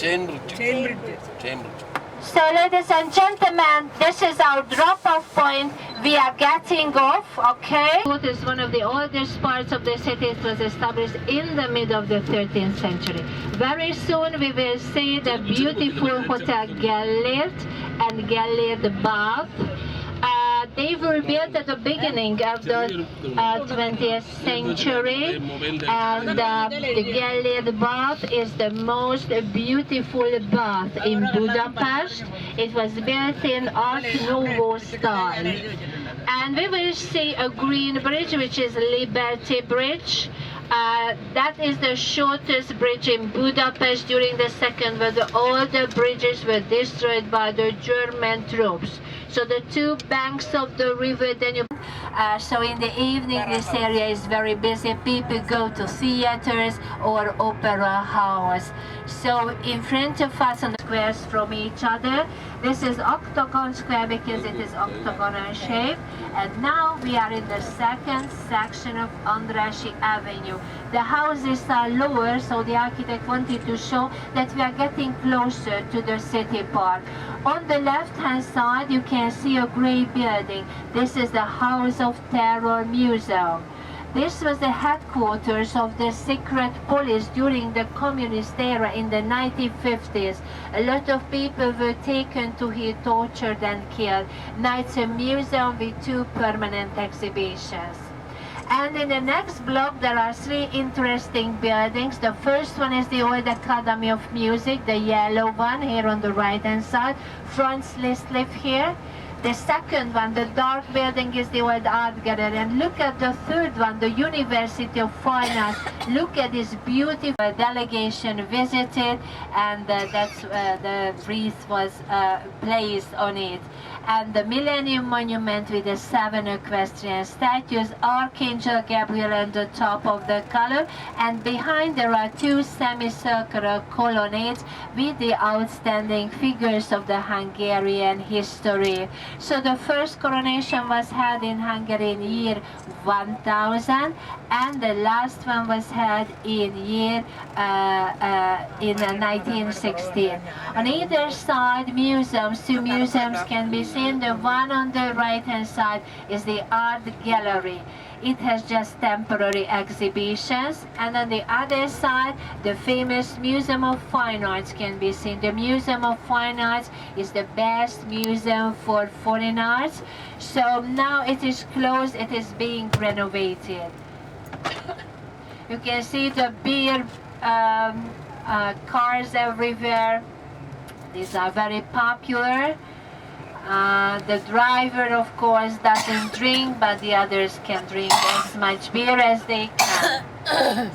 Chain bridge. So ladies and gentlemen, this is our drop-off point. We are getting off, okay? It is one of the oldest parts of the city. It was established in the mid of the 13th century. Very soon we will see the beautiful Hotel Gellért and Gellért Bath. they were built at the beginning of the 20th century, and the Gellért bath is the most beautiful bath in Budapest. It was built in Art Nouveau style. And we will see a green bridge, which is Liberty Bridge. That is the shortest bridge in Budapest during the Second World War. All the bridges were destroyed by the German troops. So the two banks of the river Danube. So in the evening, this area is very busy. People go to theaters or opera house. So in front of us on the squares from each other, this is octagon square because it is octagonal shape. And now we are in the second section of Andrássy Avenue. The houses are lower, so the architect wanted to show that we are getting closer to the city park. On the left-hand side, you can see a grey building. This is the House of Terror Museum. This was the headquarters of the secret police during the communist era in the 1950s. A lot of people were taken to here, tortured and killed. Now it's a museum with two permanent exhibitions. And in the next block there are three interesting buildings. The first one is the old Academy of Music, the yellow one here on the right hand side. Franz Liszt lived here. The second one, the dark building, is the old art gallery. And look at the third one, the University of Fine Arts. Look at this beautiful delegation visited, and that's the wreath was placed on it. And the Millennium Monument with the 7 equestrian statues, Archangel Gabriel on the top of the column, and behind there are two semicircular colonnades with the outstanding figures of the Hungarian history. So the first coronation was held in Hungary in year 1000, and the last one was held in year 1916. On either side, museums, two museums can be seen. The one on the right hand side is the art gallery. It has just temporary exhibitions, and on the other side the famous Museum of Fine Arts can be seen. The Museum of Fine Arts is the best museum for foreign arts. So now it is closed, it is being renovated. You can see the beer cars everywhere. These are very popular. The driver, of course, doesn't drink, but the others can drink as much beer as they can.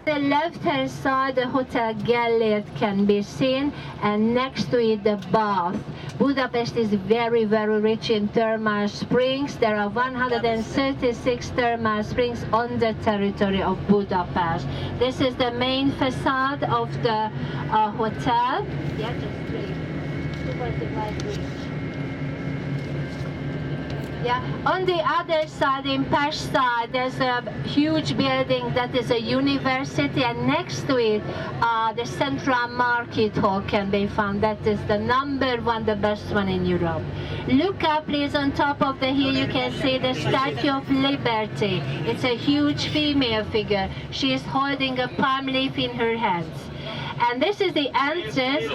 The left-hand side, the Hotel Gellért can be seen, and next to it, the bath. Budapest is very, very rich in thermal springs. There are 136 thermal springs on the territory of Budapest. This is the main facade of the hotel. Yeah, just straight. Towards the right bridge. Yeah. On the other side, in Pest side, there's a huge building that is a university, and next to it, the Central Market Hall can be found. That is the #1, the best one in Europe. Look up, please, on top of the hill. You can see the Statue of Liberty. It's a huge female figure. She is holding a palm leaf in her hands. And this is the entrance.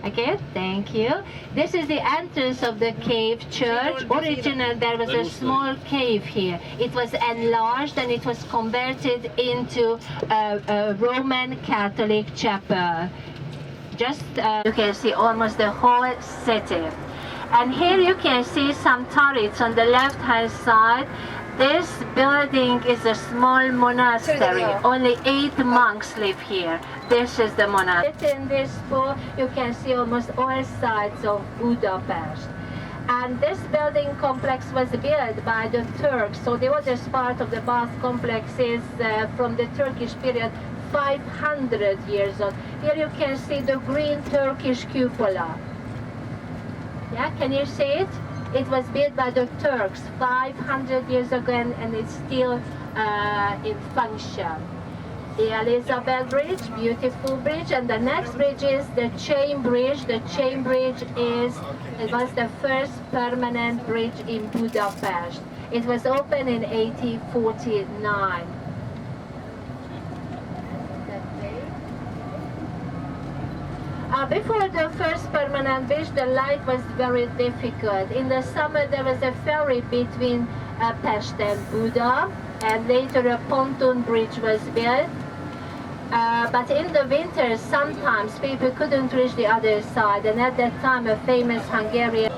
Okay, thank you. This is the entrance of the cave church. Originally, there was a small cave here. It was enlarged and it was converted into a Roman Catholic chapel. Just you can see almost the whole city. And here you can see some turrets on the left-hand side. This building is a small monastery. Only 8 monks live here. This is the monastery. In this tour, you can see almost all sides of Budapest. And this building complex was built by the Turks. So the oldest part of the bath complex is from the Turkish period, 500 years old. Here you can see the green Turkish cupola. Yeah, can you see it? It was built by the Turks 500 years ago, and it's still in function. the Elizabeth Bridge, beautiful bridge, and the next bridge is the Chain Bridge. The Chain Bridge it was the first permanent bridge in Budapest. It was opened in 1849. Before the first permanent bridge, the life was very difficult. In the summer, there was a ferry between Pest and Buda, and later a pontoon bridge was built. But in the winter, sometimes people couldn't reach the other side, and at that time, a famous Hungarian.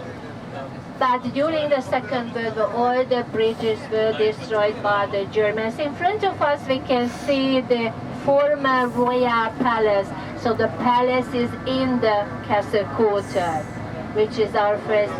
But during the Second World War, all the bridges were destroyed by the Germans. In front of us, we can see the former royal palace. So the palace is in the castle quarter, which is our first.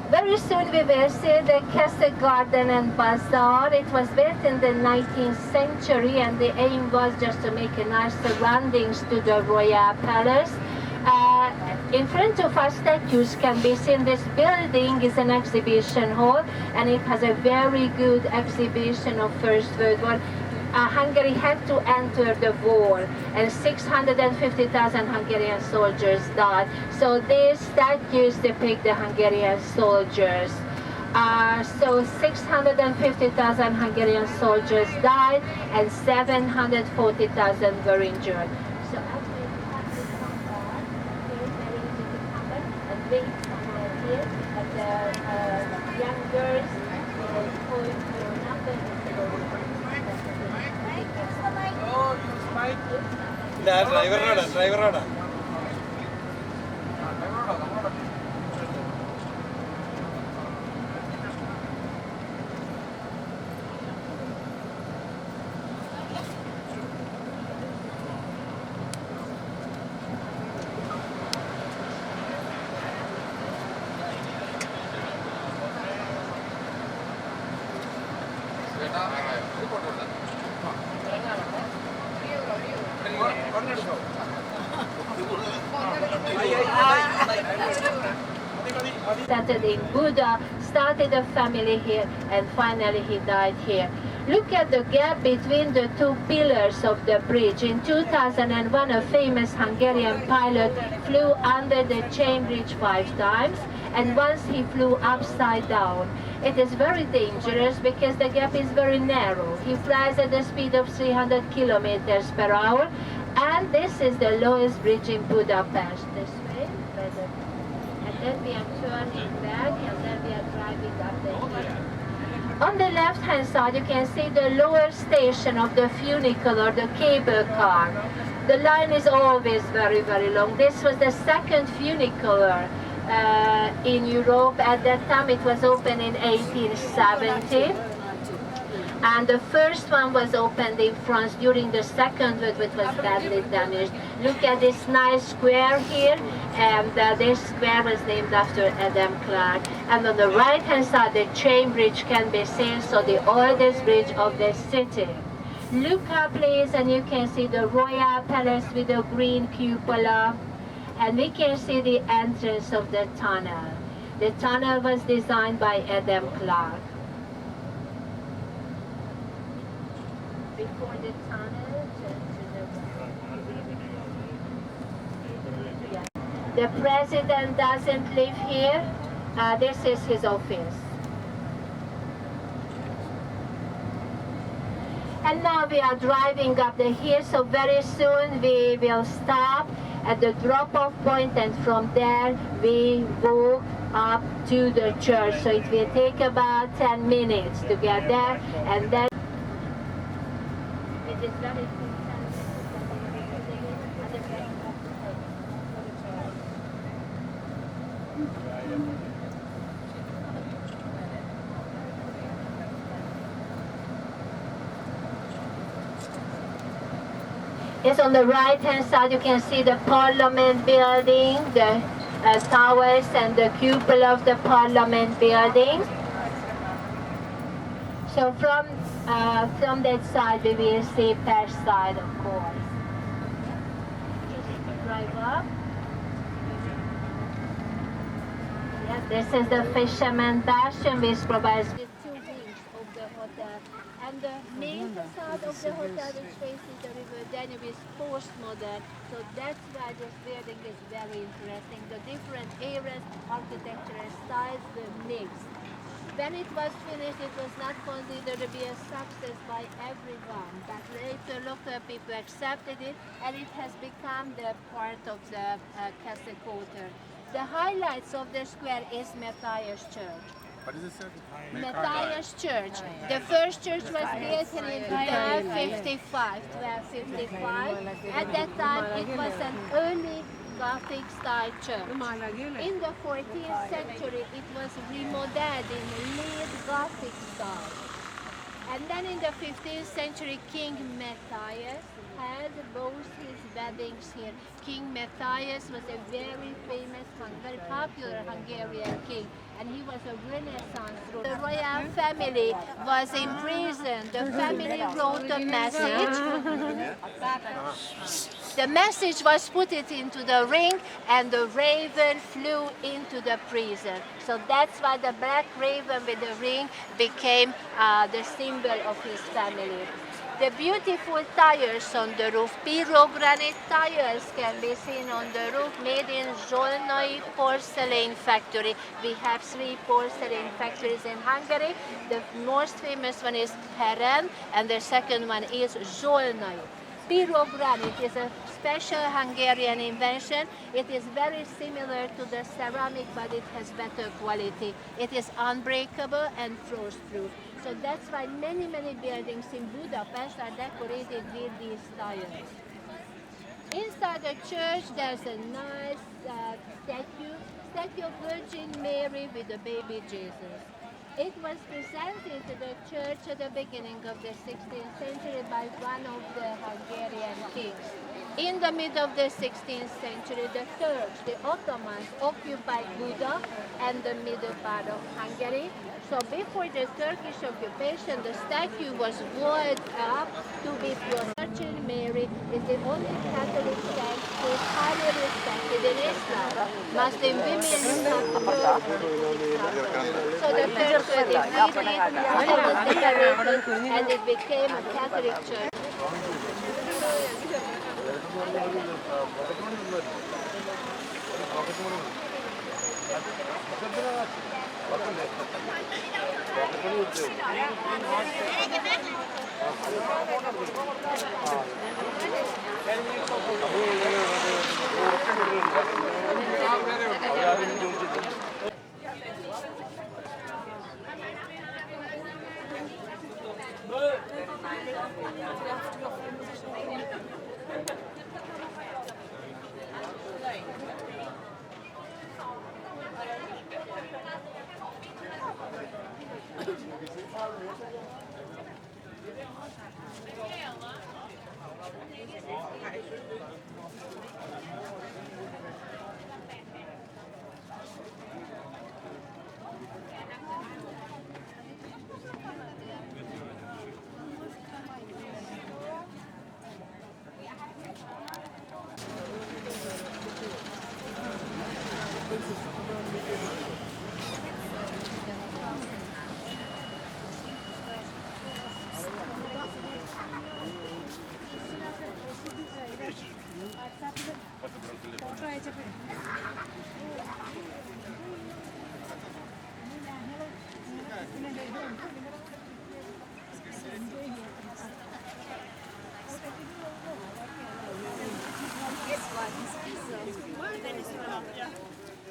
Very soon we will see the Castle Garden and Bazaar. It was built in the 19th century, and the aim was just to make a nice surroundings to the royal palace. In front of us, statues can be seen. This building is an exhibition hall, and it has a very good exhibition of First World War. Hungary had to enter the war, and 650,000 Hungarian soldiers died. So these statues depict the Hungarian soldiers. So 650,000 Hungarian soldiers died, and 740,000 were injured. So after you have to come on, very easy to come back and wait somewhere here, and the young girls will point your number. Driver. Started in Buda, started a family here, and finally he died here. Look at the gap between the two pillars of the bridge. In 2001, a famous Hungarian pilot flew under the chain bridge 5 times, and once he flew upside down. It is very dangerous because the gap is very narrow. He flies at the speed of 300 kilometers per hour, and this is the lowest bridge in Budapest. This way, and then we are turning back, and then we are driving up the hill. On the left-hand side, you can see the lower station of the funicular, the cable car. The line is always very, very long. This was the second funicular in Europe. At that time, it was opened in 1870. And the first one was opened in France during the Second World War, which was badly damaged. Look at this nice square here, and this square was named after Adam Clark. And on the right-hand side, the chain bridge can be seen, so the oldest bridge of the city. Look up, please, and you can see the Royal Palace with the green cupola, and we can see the entrance of the tunnel. The tunnel was designed by Adam Clark. Before the tunnel, the president doesn't live here. This is his office. And now we are driving up the hill, so very soon we will stop at the drop-off point, and from there we walk up to the church. So it will take about 10 minutes to get there, and then it is very Yes, on the right-hand side, you can see the Parliament building, the towers and the cupola of the Parliament building. So So from that side we will see Pesh side, of course. Just drive up. Yes, this is the Fisherman Bastion, which provides the two wings of the hotel. And the main facade of the hotel, which faces the river Danube, is postmodern. So that's why this building is very interesting. The different eras, architectural styles, the mix. When it was finished, it was not considered to be a success by everyone, but later local people accepted it, and it has become the part of the castle quarter. The highlights of the square is Matthias Church. What is it, sir? Matthias Church. The first church was built in 1255. At that time, it was an early Gothic style church. In the 14th century, it was remodeled in late Gothic style. And then in the 15th century, King Matthias had both his weddings here. King Matthias was a very famous, very popular Hungarian king, and he was a Renaissance ruler. The royal family was imprisoned. The family wrote a message. The message was put it into the ring, and the raven flew into the prison. So that's why the black raven with the ring became the symbol of his family. The beautiful tiles on the roof, pyrogranite tiles, can be seen on the roof, made in Zsolnai porcelain factory. We have 3 porcelain factories in Hungary. The most famous one is Heren, and the second one is Zsolnai. Pyrogranite is a special Hungarian invention. It is very similar to the ceramic, but it has better quality. It is unbreakable and frost-proof. So that's why many buildings in Budapest are decorated with these tiles. Inside the church, there's a nice statue of Virgin Mary with the baby Jesus. It was presented to the church at the beginning of the 16th century by one of the Hungarian kings. In the middle of the 16th century, the Turks, the Ottomans, occupied Buda and the middle part of Hungary. So before the Turkish occupation, the statue was walled up to be pure. Virgin Mary is the only Catholic saint who is highly respected in Islam. Muslim women have to go. So the Turks were defeated, it was decorated, and it became a Catholic church.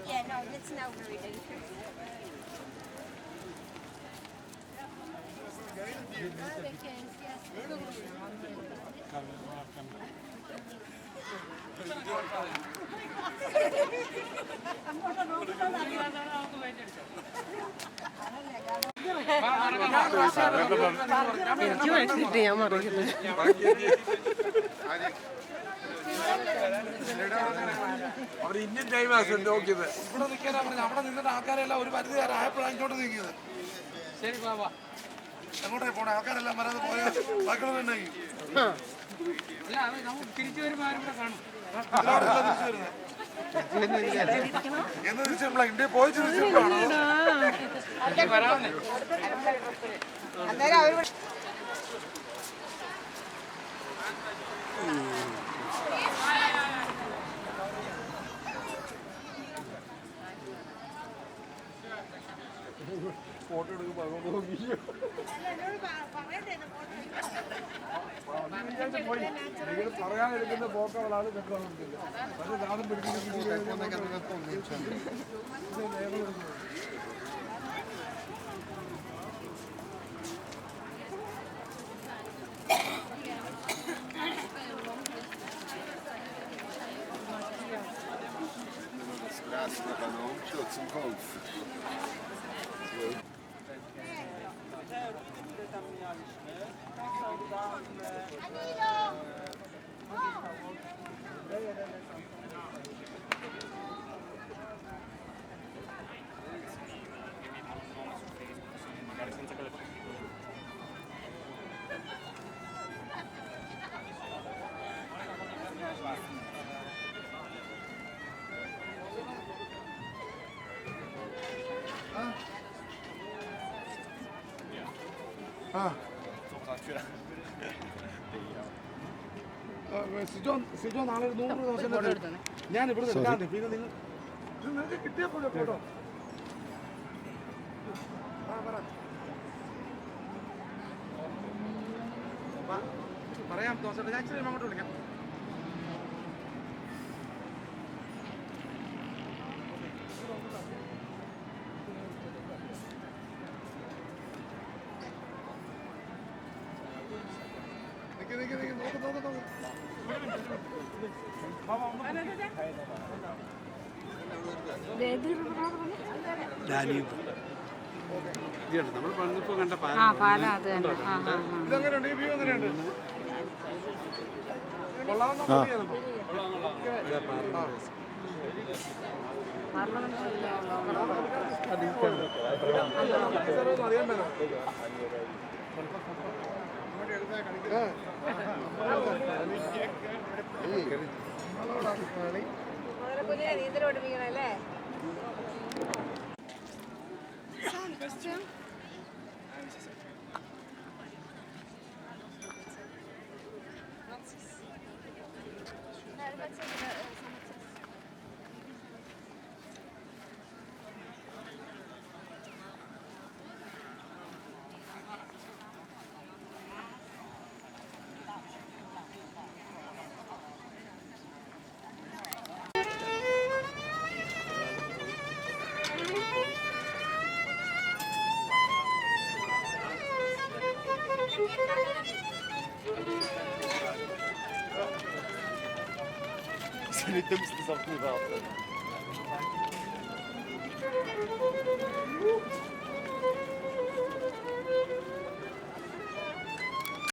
Yeah, no, it's now very dangerous. അവർ Indian ടൈമാണ് നോക്കിയത്. ഇവിടെ നിൽക്കാൻ അവിടെ നിന്നിട്ട് ആൾക്കാരെല്ലാം ഒരു പരിധി വരെ ആയപ്പോഴാണ് ഇങ്ങോട്ട് നീക്കിയത്. ശരി ബാബാ. അങ്ങോട്ടേ പോണേ ആൾക്കാരെല്ലാം വരാതെ പോയാൽ ബാക്കിയുള്ളവരുണ്ടെങ്കിൽ തിരിച്ചു വരുമ്പോൾ ആരും കൂടെ കാണും. എന്ന് തിരിച്ചപ്പോഴാ ഇന്ത്യയിൽ പോയി തിരിച്ചപ്പോഴാണോ ഫോട്ടോ എടുക്കുമ്പോൾ നിങ്ങൾ പറയാനെടുക്കുന്ന ഫോട്ടോകളാണ് പെട്രോളില്ല അത് ദാനം പിടിക്കുന്ന സിജോ നാളെ 100 ദിവസം ഞാൻ ഇവിടെ നിൽക്കാണ്ട് പിന്നെ നിങ്ങൾ നിങ്ങൾക്ക് കിട്ടിയപ്പോഴോ ഫോട്ടോ പറയാം ദിവസം ഞാൻ ഇച്ചിരി അങ്ങോട്ട് വിളിക്കാം നമ്മൾ പണ്ടിപ്പോ കണ്ട ഇതെങ്ങനെയുണ്ട് ഈ വ്യൂ എങ്ങനെയുണ്ട് കൊള്ളാവുന്ന നീന്തൽ പഠിപ്പിക്കണല്ലേ Das ist die dümmste Sache überhaupt.